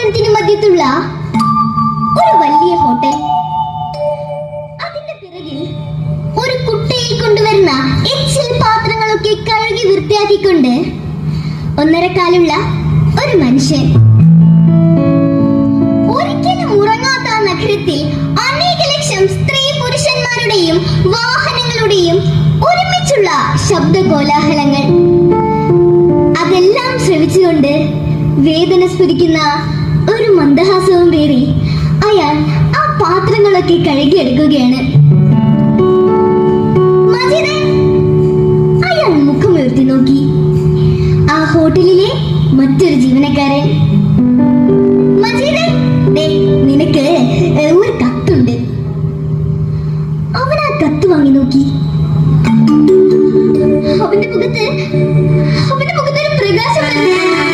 പട്ടണത്തിന് മധ്യത്തുള്ള ഒരു വലിയ ഹോട്ടൽ. അതിന്റെ പിറകിൽ ഒരു കുട്ടയിൽ കൊണ്ടുവരുന്ന എച്ചിൽ പാത്രങ്ങളൊക്കെ കഴുകി വൃത്തിയാക്കിക്കൊണ്ട് ഒന്നരക്കാലുള്ള ഒരു മനുഷ്യൻ. ഒരിക്കലും ഉറങ്ങാത്ത നഗരത്തിൽ അനേക ലക്ഷം സ്ത്രീ പുരുഷന്മാരുടെയും വാഹനങ്ങളുടെയും ഒരുമിച്ചുള്ള ശബ്ദ കോലാഹലങ്ങൾ. അതെല്ലാം ശ്രവിച്ചുകൊണ്ട് വേദന സ്ഫുരിക്കുന്ന ഒരു മന്ദഹാസവും പേറി അയാൾ ആ പാത്രങ്ങളൊക്കെ കഴുകിയെടുക്കുകയാണ്. മജീദേ, അയാൾ മുഖമുയർത്തി നോക്കി. ആ ഹോട്ടലിലെ മറ്റൊരു ജീവനക്കാരൻ. മജീദേ, നിനക്ക് ഒരു കത്തുണ്ട്. അവൻ ആ കത്ത് വാങ്ങി നോക്കി. അവന്റെ മുഖത്ത് ഒരു പ്രകാശം.